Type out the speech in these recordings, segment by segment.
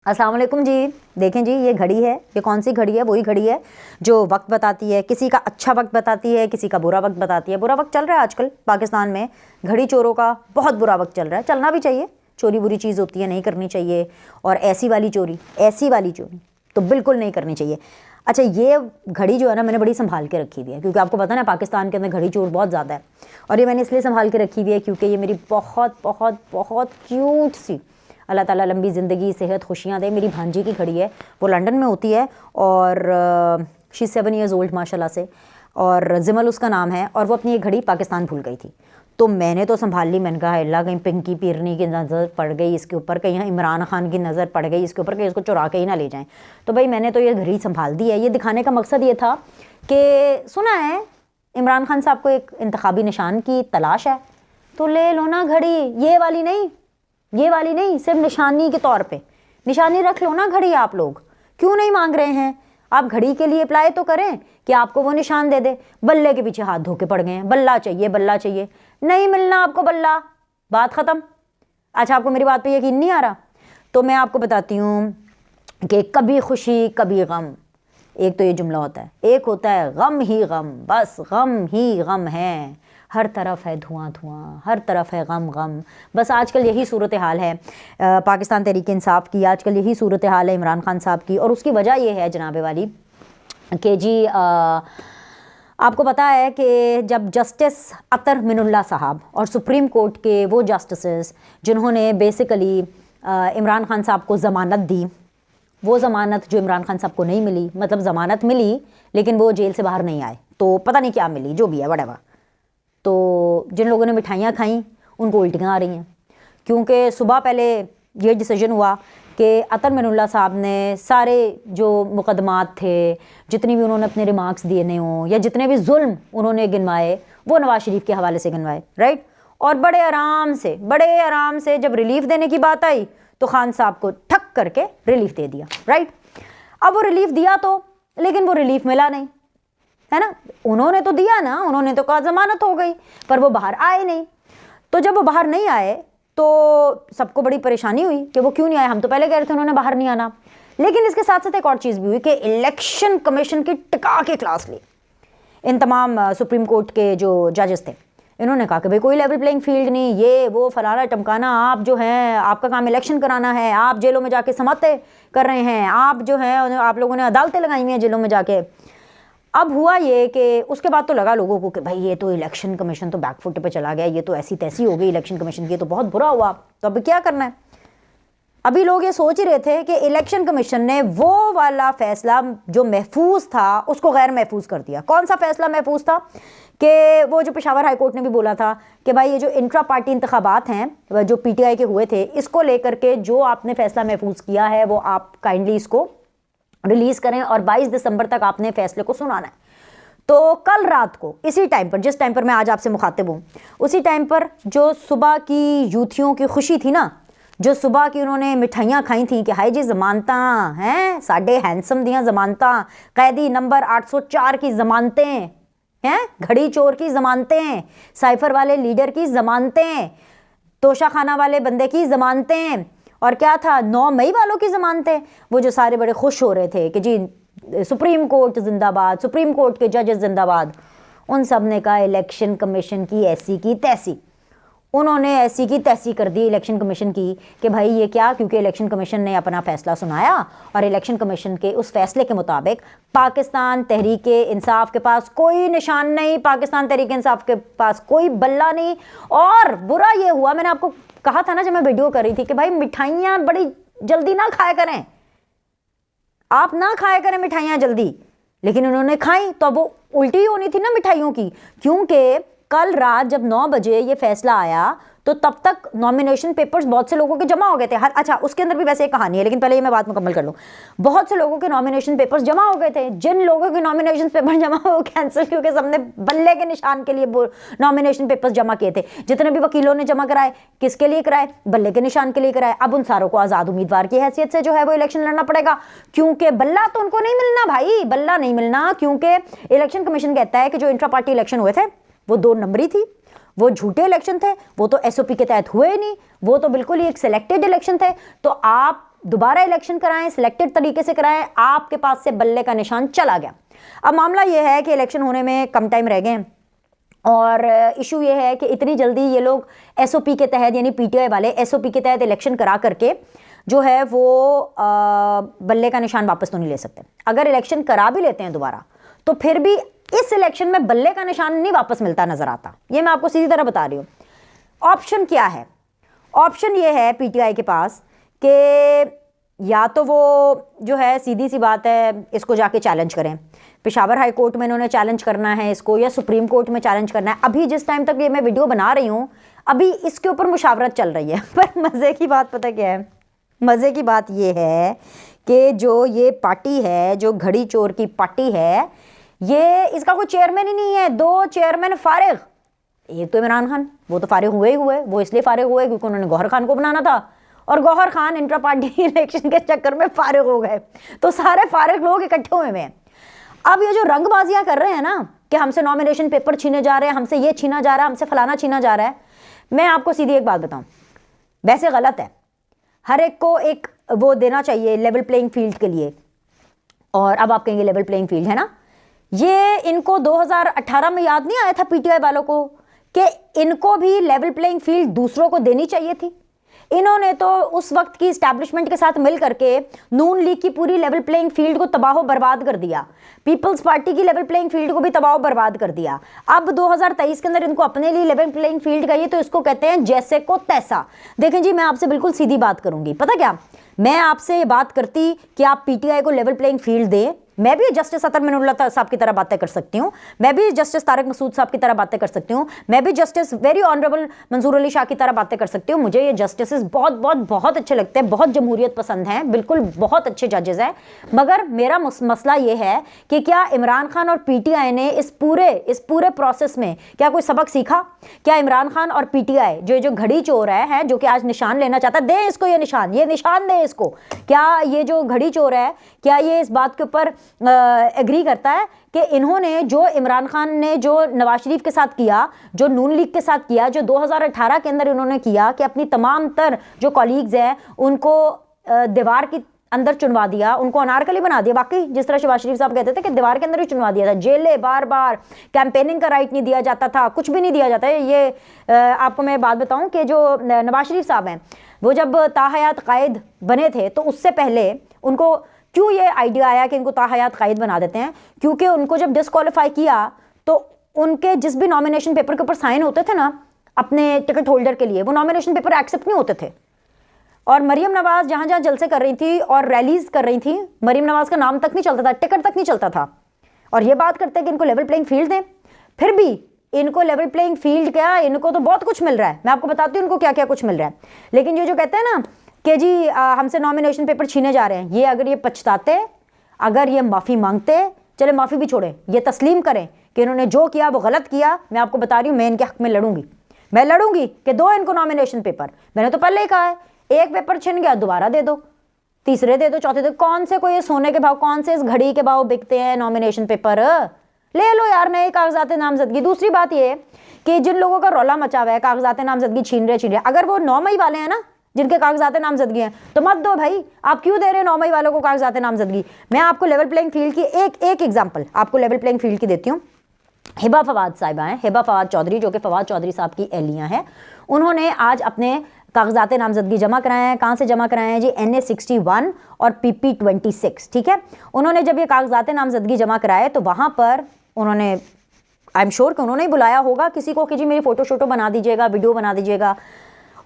अस्सलाम वालेकुम जी। देखें जी, ये घड़ी है, ये कौन सी घड़ी है? वही घड़ी है जो वक्त बताती है, किसी का अच्छा वक्त बताती है, किसी का बुरा वक्त बताती है। बुरा वक्त चल रहा है आजकल पाकिस्तान में, घड़ी चोरों का बहुत बुरा वक्त चल रहा है। चलना भी चाहिए, चोरी बुरी चीज़ होती है, नहीं करनी चाहिए। और ऐसी वाली चोरी तो बिल्कुल नहीं करनी चाहिए। अच्छा, ये घड़ी जो है ना, मैंने बड़ी संभाल के रखी हुई है, क्योंकि आपको पता है ना पाकिस्तान के अंदर घड़ी चोर बहुत ज़्यादा है। और ये मैंने इसलिए संभाल के रखी हुई है क्योंकि ये मेरी बहुत बहुत बहुत क्यूट सी, अल्लाह ताला लंबी ज़िंदगी सेहत खुशियाँ दे, मेरी भांजी की घड़ी है। वो लंदन में होती है और शी 7 years old माशाल्लाह से, और जिमल उसका नाम है। और वो अपनी ये घड़ी पाकिस्तान भूल गई थी, तो मैंने तो संभाल ली। मैंने कहा अल्लाह, कहीं पिंकी पीरनी की नज़र पड़ गई इसके ऊपर, कहीं इमरान खान की नज़र पड़ गई इसके ऊपर, कहीं इसको चुरा के ही ना ले जाएं। तो भाई मैंने तो ये घड़ी संभाल दी है। ये दिखाने का मकसद ये था कि सुना है इमरान खान साहब को एक इंतखाबी निशान की तलाश है, तो ले लो ना घड़ी। ये वाली नहीं, सिर्फ निशानी के तौर पे निशानी रख लो ना घड़ी। आप लोग क्यों नहीं मांग रहे हैं? आप घड़ी के लिए अप्लाई तो करें कि आपको वो निशान दे दे। बल्ले के पीछे हाथ धो के पड़ गए हैं, बल्ला चाहिए, नहीं मिलना आपको बल्ला, बात ख़त्म। अच्छा, आपको मेरी बात पे यकीन नहीं आ रहा, तो मैं आपको बताती हूँ कि कभी खुशी कभी गम, एक तो ये जुमला होता है, एक होता है गम ही गम, बस गम ही गम है, हर तरफ है धुआं धुआं, हर तरफ है गम गम। बस आजकल यही सूरत हाल है पाकिस्तान तहरीक इंसाफ की, आजकल यही सूरत हाल है इमरान खान साहब की। और उसकी वजह ये है जनाबे वाली कि जी आपको पता है कि जब जस्टिस अतर मिनुल्लाह साहब और सुप्रीम कोर्ट के वो जस्टिस जिन्होंने बेसिकली इमरान खान साहब को ज़मानत दी, वो ज़मानत जो इमरान खान साहब को नहीं मिली, मतलब ज़मानत मिली लेकिन वो जेल से बाहर नहीं आए, तो पता नहीं क्या मिली, जो भी है वटेवर। तो जिन लोगों ने मिठाइयाँ खाई उनको उल्टियाँ आ रही हैं, क्योंकि सुबह पहले ये डिसीजन हुआ कि अतर मिनुल्लाह साहब ने सारे जो मुकदमात थे, जितनी भी उन्होंने अपने रिमार्क्स दिए हों या जितने भी जुल्म उन्होंने गिनवाए, वो नवाज शरीफ के हवाले से गिनवाए, राइट। और बड़े आराम से जब रिलीफ देने की बात आई तो खान साहब को ठक करके रिलीफ दे दिया, राइट। अब वो रिलीफ दिया तो, लेकिन वो रिलीफ मिला नहीं, है ना। उन्होंने तो दिया ना, उन्होंने तो कहा जमानत हो गई, पर वो बाहर आए नहीं। तो जब वो बाहर नहीं आए तो सबको बड़ी परेशानी हुई कि वो क्यों नहीं आए। हम तो पहले कह रहे थे उन्होंने बाहर नहीं आना, लेकिन इसके साथ साथ एक और चीज़ भी हुई कि इलेक्शन कमीशन की टिका के क्लास ली इन तमाम सुप्रीम कोर्ट के जो जजेस थे। इन्होंने कहा कि भाई कोई लेवल प्लेइंग फील्ड नहीं, ये वो फलाना टमकाना, आप जो हैं आपका काम इलेक्शन कराना है, आप जेलों में जाके समाते कर रहे हैं, आप जो हैं आप लोगों ने अदालतें लगाई हुई हैं जेलों में जाके। अब हुआ ये कि उसके बाद तो लगा लोगों को कि भाई ये तो इलेक्शन कमीशन तो बैकफुट पे चला गया, ये तो ऐसी तैसी हो गई इलेक्शन कमीशन की, तो बहुत बुरा हुआ, तो अब क्या करना है। अभी लोग ये सोच ही रहे थे कि इलेक्शन कमीशन ने वो वाला फैसला जो महफूज था उसको गैर महफूज कर दिया। कौन सा फैसला महफूज था? कि वो जो पेशावर हाई कोर्ट ने भी बोला था कि भाई ये जो इंट्रा पार्टी इंतखाबात हैं जो पीटीआई के हुए थे, इसको लेकर के जो आपने फैसला महफूज किया है वो आप काइंडली इसको रिलीज़ करें और 22 दिसंबर तक आपने फैसले को सुनाना है। तो कल रात को इसी टाइम पर, जिस टाइम पर मैं आज आपसे मुखातिब हूँ, उसी टाइम पर जो सुबह की यूथियों की खुशी थी ना, जो सुबह की उन्होंने मिठाइयाँ खाई थी कि हाय जी ज़मानता हैं साढ़े हैंडसम दियाँ ज़मानता, कैदी नंबर 804 की ज़मानतें हैं, घड़ी चोर की ज़मानतें, साइफर वाले लीडर की ज़मानतें, तोशाखाना वाले बंदे की ज़मानतें, और क्या था 9 मई वालों की ज़मानतें। वो जो सारे बड़े खुश हो रहे थे कि जी सुप्रीम कोर्ट जिंदाबाद, सुप्रीम कोर्ट के जजेस जिंदाबाद, उन सब ने कहा इलेक्शन कमीशन की ऐसी की तैसी। उन्होंने ऐसी की तैसी कर दी इलेक्शन कमीशन की कि भाई ये क्या, क्योंकि इलेक्शन कमीशन ने अपना फ़ैसला सुनाया और इलेक्शन कमीशन के उस फैसले के मुताबिक पाकिस्तान तहरीक इंसाफ के पास कोई निशान नहीं, पाकिस्तान तहरीक इंसाफ के पास कोई बल्ला नहीं। और बुरा ये हुआ, मैंने आपको कहा था ना जब मैं वीडियो कर रही थी कि भाई मिठाइयाँ बड़ी जल्दी ना खाया करें, आप ना खाया करें मिठाइयाँ जल्दी, लेकिन उन्होंने खाई तो अब वो उल्टी होनी थी ना मिठाइयों की, क्योंकि कल रात जब 9 बजे ये फैसला आया तो तब तक नॉमिनेशन पेपर्स बहुत से लोगों के जमा हो गए थे। अच्छा, उसके अंदर भी वैसे एक कहानी है, लेकिन पहले ये मैं बात मुकम्मल कर लूँ। बहुत से लोगों के नॉमिनेशन पेपर्स जमा हो गए थे। जिन लोगों के नॉमिनेशन पेपर जमा हो कैंसिल, क्योंकि सबने बल्ले के निशान के लिए नॉमिनेशन पेपर्स जमा किए थे। जितने भी वकीलों ने जमा कराए, किसके लिए कराए? बल्ले के निशान के लिए कराए। अब उन सारों को आज़ाद उम्मीदवार की हैसियत से जो है वो इलेक्शन लड़ना पड़ेगा, क्योंकि बल्ला तो उनको नहीं मिलना भाई, बल्ला नहीं मिलना, क्योंकि इलेक्शन कमीशन कहता है कि जो इंट्रा पार्टी इलेक्शन हुए थे वो 2 नंबरी थी, वो झूठे इलेक्शन थे, वो तो एसओपी के तहत हुए नहीं, वो तो बिल्कुल ही एक सिलेक्टेड इलेक्शन थे। तो आप दोबारा इलेक्शन कराएं, सिलेक्टेड तरीके से कराएं, आपके पास से बल्ले का निशान चला गया। अब मामला ये है कि इलेक्शन होने में कम टाइम रह गए और इशू ये है कि इतनी जल्दी ये लोग एसओपी के तहत, यानी पीटीआई वाले एसओपी के तहत इलेक्शन करा करके जो है वो बल्ले का निशान वापस तो नहीं ले सकते। अगर इलेक्शन करा भी लेते हैं दोबारा तो फिर भी इस इलेक्शन में बल्ले का निशान नहीं वापस मिलता नजर आता। ये मैं आपको सीधी तरह बता रही हूँ। ऑप्शन क्या है? ऑप्शन ये है पीटीआई के पास कि या तो वो जो है सीधी सी बात है इसको जाके चैलेंज करें, पेशावर हाई कोर्ट में इन्होंने चैलेंज करना है इसको, या सुप्रीम कोर्ट में चैलेंज करना है। अभी जिस टाइम तक ये मैं वीडियो बना रही हूँ अभी इसके ऊपर मुशावरत चल रही है। पर मज़े की बात पता क्या है? मज़े की बात ये है कि जो ये पार्टी है, जो घड़ी चोर की पार्टी है, ये इसका कोई चेयरमैन ही नहीं है। 2 चेयरमैन फारिग, एक तो इमरान खान, वो तो फारिग हुए ही हुए। वो इसलिए फारिग हुए क्योंकि उन्होंने गौहर खान को बनाना था और Gauhar Khan intra party election के चक्कर में फारिग हो गए। तो सारे फारिग लोग इकट्ठे हुए हैं। अब ये जो रंगबाजियां कर रहे हैं ना कि हमसे नॉमिनेशन पेपर छीने जा रहे हैं, हमसे ये छीना जा रहा है, हमसे फलाना छीना जा रहा है, मैं आपको सीधी एक बात बताऊं, वैसे गलत है। हर एक को एक वो देना चाहिए लेवल प्लेइंग फील्ड के लिए। और अब आप कहेंगे लेवल प्लेइंग फील्ड है ना, ये इनको 2018 में याद नहीं आया था पीटीआई वालों को कि इनको भी लेवल प्लेइंग फील्ड दूसरों को देनी चाहिए थी। इन्होंने तो उस वक्त की एस्टैब्लिशमेंट के साथ मिल करके नून लीग की पूरी लेवल प्लेइंग फील्ड को तबाह बर्बाद कर दिया, पीपल्स पार्टी की लेवल प्लेइंग फील्ड को भी तबाह बर्बाद कर दिया। अब 2023 के अंदर इनको अपने लिए लेवल प्लेइंग फील्ड चाहिए, तो इसको कहते हैं जैसे को तैसा। देखें जी, मैं आपसे बिल्कुल सीधी बात करूंगी, पता क्या, मैं आपसे ये बात करती कि आप पीटीआई को लेवल प्लेइंग फील्ड दें, मैं भी जस्टिस अतर मिनुल्लाह साहब की तरह बातें कर सकती हूँ, मैं भी जस्टिस तारिक मसूद साहब की तरह बातें कर सकती हूँ, मैं भी जस्टिस वेरी ऑनरेबल मंजूर अली शाह की तरह बातें कर सकती हूँ। मुझे ये जस्टिस बहुत बहुत बहुत अच्छे लगते हैं, बहुत जमहूरियत पसंद हैं, बिल्कुल बहुत अच्छे जजेस हैं। मगर मेरा मसला ये है कि क्या इमरान खान और पीटीआई ने इस पूरे प्रोसेस में क्या कोई सबक सीखा? क्या इमरान खान और पीटीआई जो घड़ी चोर है जो कि आज निशान लेना चाहता है, दे इसको ये निशान दे इसको, क्या ये जो घड़ी चोर है क्या ये इस बात के ऊपर एग्री करता है कि इन्होंने जो इमरान खान ने जो नवाज शरीफ के साथ किया, जो नून लीग के साथ किया, जो 2018 के अंदर इन्होंने किया कि अपनी तमाम तर जो कॉलीग्स हैं उनको दीवार की अंदर चुनवा दिया, उनको अनारकली बना दिया। बाकी जिस तरह शहबाज शरीफ साहब कहते थे कि दीवार के अंदर ही चुनवा दिया था, जेलें बार बार, कैंपेनिंग का राइट नहीं दिया जाता था, कुछ भी नहीं दिया जाता है। ये आपको मैं बात बताऊं कि जो नवाज शरीफ साहब हैं वो जब ताहयात कायद बने थे तो उससे पहले उनको क्यों ये आइडिया आया कि इनको ताहयात कायद बना देते हैं, क्योंकि उनको जब डिस्क्वालीफाई किया तो उनके जिस भी नॉमिनेशन पेपर के ऊपर साइन होते थे ना अपने टिकट होल्डर के लिए, वो नॉमिनेशन पेपर एक्सेप्ट नहीं होते थे। और मरीम नवाज जहाँ जहाँ जलसे कर रही थी और रैलीज कर रही थी, मरीम नवाज का नाम तक नहीं चलता था, टिकट तक नहीं चलता था। और ये बात करते हैं कि इनको लेवल प्लेइंग फील्ड दें, फिर भी इनको लेवल प्लेइंग फील्ड क्या, इनको तो बहुत कुछ मिल रहा है। मैं आपको बताती हूँ इनको क्या क्या कुछ मिल रहा है। लेकिन ये जो कहते हैं ना कि जी हमसे नॉमिनेशन पेपर छीने जा रहे हैं, ये अगर ये पछताते, अगर ये माफ़ी मांगते, चले माफ़ी भी छोड़े, ये तस्लीम करें कि इन्होंने जो किया वो गलत किया, मैं आपको बता रही हूँ मैं इनके हक में लड़ूंगी। मैं लड़ूंगी कि दो इनको नॉमिनेशन पेपर। मैंने तो पहले ही कहा है, एक पेपर छिन गया दोबारा दे दो, तीसरे दे दो, चौथे दे दो। कौन से कोई सोने के भाव, कौन से इस घड़ी के भाव बिकते हैं नॉमिनेशन पेपर? ले लो यार नए कागजात नामजदगी। दूसरी बात ये कि जिन लोगों का रौला मचा हुआ है कागजात नामजदगी छीन रहे, अगर वो 9 मई वाले हैं ना जिनके कागजात नामजदगी हैं तो मत दो भाई, आप क्यों दे रहे हैं 9 मई वालों को कागजात नामजदगी? मैं आपको लेवल प्लेइंग फील्ड की एक एग्जांपल आपको लेवल प्लेइंग फील्ड की देती हूँ। हिबा फवाद साहिबा हैं, हिबा फवाद चौधरी, जो कि फवाद चौधरी साहब की एहलियाँ हैं। उन्होंने आज अपने कागजात नामजदगी जमा कराए हैं। कहाँ से जमा कराए हैं जी? NA 61 और PP 26, ठीक है। उन्होंने जब ये कागजात नामजदगी जमा कराए तो वहाँ पर उन्होंने, आई एम श्योर कि उन्होंने ही बुलाया होगा किसी को कि जी मेरी फ़ोटो शोटो बना दीजिएगा, वीडियो बना दीजिएगा।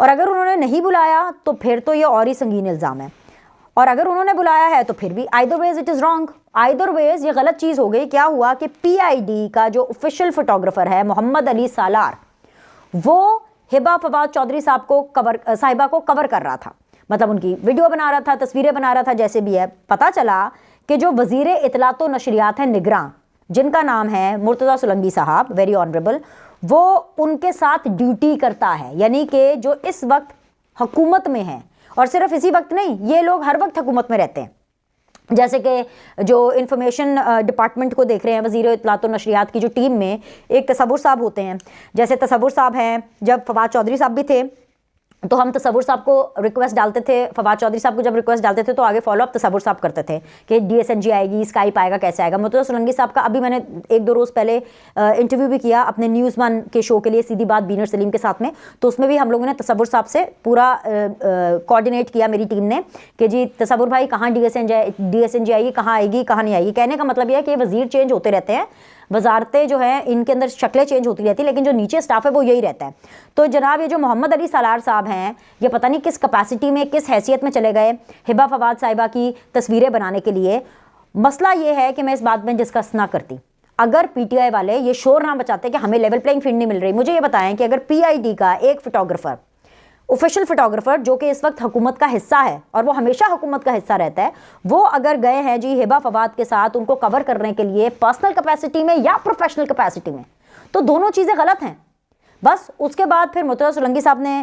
और अगर उन्होंने नहीं बुलाया तो फिर तो ये और ही संगीन इल्ज़ाम है, और अगर उन्होंने बुलाया है तो फिर भी either ways it is wrong, either ways ये गलत चीज़ हो गई। क्या हुआ कि PID का जो ऑफिशियल फोटोग्राफर है मोहम्मद अली सालार, वो हिबा फवाद चौधरी साहिबा को कवर कर रहा था, मतलब उनकी वीडियो बना रहा था, तस्वीरें बना रहा था, जैसे भी है। पता चला कि जो वज़ीर इतलात व नशरियात हैं निगरान, जिनका नाम है मुर्तज़ा सोलंकी साहब, वेरी ऑनरेबल, वो उनके साथ ड्यूटी करता है। यानी कि जो इस वक्त हुकूमत में है, और सिर्फ इसी वक्त नहीं, ये लोग हर वक्त हुकूमत में रहते हैं। जैसे कि जो इंफॉर्मेशन डिपार्टमेंट को देख रहे हैं, वज़ीर इत्तलात व नशरियात की जो टीम में एक तसव्वुर साहब होते हैं, जैसे तसव्वुर साहब हैं, जब फवाद चौधरी साहब भी थे, तो हम तसव्वुर साहब को रिक्वेस्ट डालते थे, फवाद चौधरी साहब को जब रिक्वेस्ट डालते थे तो आगे फॉलोअप तसव्वुर साहब करते थे कि DSNG आएगी, स्काइप आएगा, कैसे आएगा। मुर्तज़ा सोलंकी साहब का अभी मैंने 1-2 रोज़ पहले इंटरव्यू भी किया अपने न्यूज़ 1 के शो के लिए, सीधी बात बीनर सलीम के साथ में, तो उसमें भी हम लोगों ने तसव्वुर साहब से पूरा कोऑर्डिनेट किया मेरी टीम ने कि जी तसव्वुर भाई कहाँ DSNG आएगी, कहाँ आएगी, कहाँ नहीं आएगी। कहने का मतलब यह है कि वज़ीर चेंज होते रहते हैं, वजारतें जो है इनके अंदर शक्लें चेंज होती रहती है, लेकिन जो नीचे स्टाफ है वो यही रहता है। तो जनाब ये जो मोहम्मद अली सालार साहब हैं, ये पता नहीं किस कैपेसिटी में, किस हैसियत में चले गए हिबा फवाद साहिबा की तस्वीरें बनाने के लिए। मसला ये है कि मैं इस बात में डिस्कस ना करती अगर PTI वाले ये शोर ना बचाते कि हमें लेवल प्लेइंग फील्ड नहीं मिल रही। मुझे ये बताएं कि अगर PID का एक फोटोग्राफर, ऑफिशियल फोटोग्राफर जो कि इस वक्त हुकूमत का हिस्सा है और वो हमेशा हुकूमत का हिस्सा रहता है, वो अगर गए हैं जी हिबा फवाद के साथ उनको कवर करने के लिए पर्सनल कैपेसिटी में या प्रोफेशनल कैपेसिटी में, तो दोनों चीज़ें गलत हैं। बस उसके बाद फिर मुर्तज़ा सोलंकी साहब ने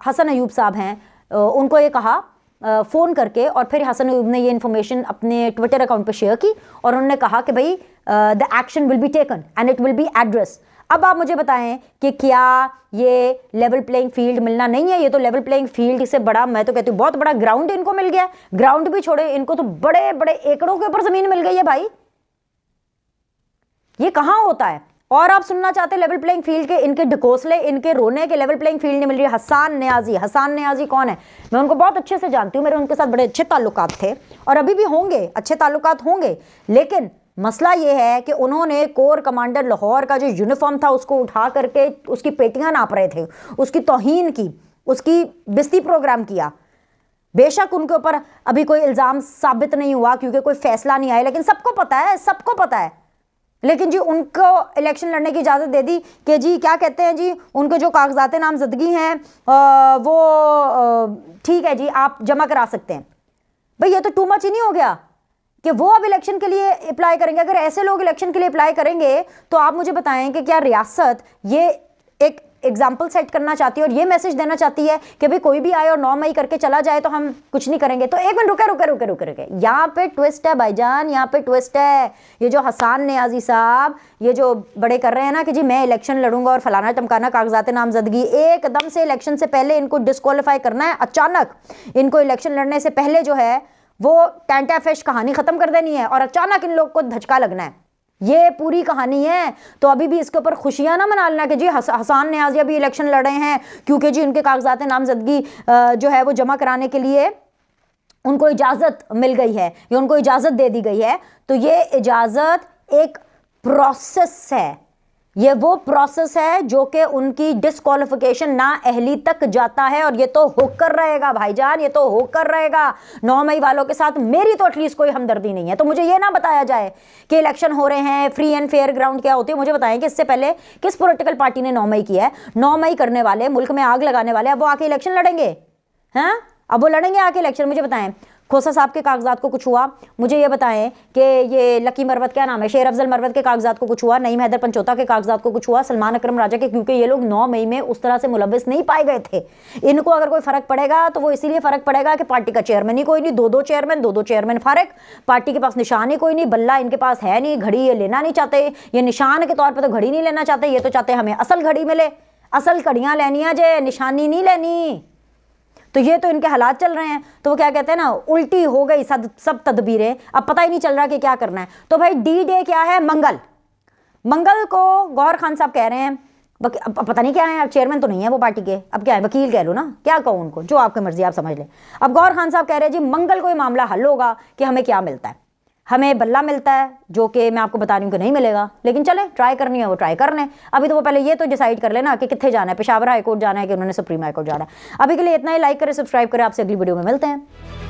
हसन अयूब साहब हैं उनको ये कहा फ़ोन करके, और फिर हसन अयूब ने ये इन्फॉर्मेशन अपने ट्विटर अकाउंट पर शेयर की और उन्होंने कहा कि भाई the action will be taken and it will be address. अब आप मुझे बताएं कि क्या ये लेवल प्लेइंग फील्ड मिलना नहीं है? ये तो लेवल प्लेइंग फील्ड से बड़ा, मैं तो कहती हूँ बहुत बड़ा ग्राउंड इनको मिल गया। ग्राउंड भी छोड़े, इनको तो बड़े बड़े एकड़ों के ऊपर जमीन मिल गई है भाई। ये कहाँ होता है? और आप सुनना चाहते लेवल प्लेइंग फील्ड के इनके ढकोसले, इनके रोने के लेवल प्लेइंग फील्ड नहीं मिल रही है। हसान नियाजी कौन है? मैं उनको बहुत अच्छे से जानती हूँ, मेरे उनके साथ बड़े अच्छे ताल्लुकात थे और अभी भी होंगे, अच्छे ताल्लुकात होंगे। लेकिन मसला ये है कि उन्होंने कोर कमांडर लाहौर का जो यूनिफॉर्म था उसको उठा करके उसकी पेटियां नाप रहे थे, उसकी तौहीन की, उसकी बिस्ती प्रोग्राम किया। बेशक उनके ऊपर अभी कोई इल्ज़ाम साबित नहीं हुआ क्योंकि कोई फैसला नहीं आया, लेकिन सबको पता है। लेकिन जी उनको इलेक्शन लड़ने की इजाज़त दे दी कि जी क्या कहते हैं जी, उनको जो कागजात नामजदगी हैं वो ठीक है जी आप जमा करा सकते हैं। भाई ये तो टू मच ही नहीं हो गया कि वो अब इलेक्शन के लिए अप्लाई करेंगे? अगर ऐसे लोग इलेक्शन के लिए अप्लाई करेंगे तो आप मुझे बताएं कि क्या रियासत ये एक एग्जाम्पल सेट करना चाहती है और ये मैसेज देना चाहती है कि भाई कोई भी आए और 9 मई करके चला जाए तो हम कुछ नहीं करेंगे? तो एक मिनट रुके, यहाँ पे ट्विस्ट है भाईजान, यहाँ पे ट्विस्ट है। ये जो हसान नियाजी साहब ये जो बड़े कर रहे हैं ना कि जी मैं इलेक्शन लड़ूंगा और फलाना टमकाना कागजात नामजदगी, एकदम से इलेक्शन से पहले इनको डिस्क्वालीफाई करना है। अचानक इनको इलेक्शन लड़ने से पहले जो है वो टैंटा फिश कहानी खत्म कर देनी है और अचानक इन लोग को धचका लगना है। ये पूरी कहानी है। तो अभी भी इसके ऊपर खुशियां ना मना लेना कि जी हसान नियाजी अभी इलेक्शन लड़ रहे हैं क्योंकि जी उनके कागजात नामजदगी जो है वो जमा कराने के लिए उनको इजाज़त मिल गई है या उनको इजाज़त दे दी गई है। तो ये इजाज़त एक प्रोसेस है, ये वो प्रोसेस है जो कि उनकी डिस्क्वालिफिकेशन ना अहली तक जाता है और ये तो होकर रहेगा भाईजान, ये तो होकर रहेगा। 9 मई वालों के साथ मेरी तो एटलीस्ट कोई हमदर्दी नहीं है। तो मुझे ये ना बताया जाए कि इलेक्शन हो रहे हैं, फ्री एंड फेयर ग्राउंड क्या होती है। मुझे बताएं कि इससे पहले किस पॉलिटिकल पार्टी ने 9 मई किया है? 9 मई करने वाले, मुल्क में आग लगाने वाले, अब वो आके इलेक्शन लड़ेंगे? हैं अब वो लड़ेंगे आके इलेक्शन? मुझे बताएं खोसा साहब के कागजात को कुछ हुआ? मुझे ये बताएं कि ये लकी मरवत, क्या नाम है, शेर अफजल मरवत के कागजात को कुछ हुआ? नईम हैदर पंचोता के कागजात को कुछ हुआ? सलमान अकरम राजा के? क्योंकि ये लोग 9 मई में उस तरह से मुलविस नहीं पाए गए थे। इनको अगर कोई फर्क पड़ेगा तो वो इसीलिए फर्क पड़ेगा कि पार्टी का चेयरमैन ही कोई नहीं, दो चेयरमैन फारिग, पार्टी के पास निशान ही कोई नहीं, बल्ला इनके पास है नहीं, घड़ी ये लेना नहीं चाहते, ये निशान के तौर पर तो घड़ी नहीं लेना चाहते, ये तो चाहते हमें असल घड़ी मिले, असल घड़ियां लेनी है जे, निशानी नहीं लेनी। तो ये तो इनके हालात चल रहे हैं। तो वो क्या कहते हैं ना, उल्टी हो गई सब तदबीरें, अब पता ही नहीं चल रहा कि क्या करना है। तो भाई D-Day क्या है? मंगल को गौहर खान साहब कह रहे हैं, अब पता नहीं क्या है, अब चेयरमैन तो नहीं है वो पार्टी के, अब क्या है, वकील कह लो ना, क्या कहूँ उनको, जो आपकी मर्जी आप समझ लें। अब गौहर खान साहब कह रहे हैं जी मंगल को ये मामला हल होगा कि हमें क्या मिलता है। हमें बल्ला मिलता है जो कि मैं आपको बता रही हूँ कि नहीं मिलेगा, लेकिन चले ट्राई करनी है वो ट्राई कर लें। अभी तो वो पहले ये तो डिसाइड कर लेना कि कितने जाना है, पेशावर हाई कोर्ट जाना है कि उन्होंने सुप्रीम हाई कोर्ट जाना है। अभी के लिए इतना ही। लाइक करें, सब्सक्राइब करें, आपसे अगली वीडियो में मिलते हैं।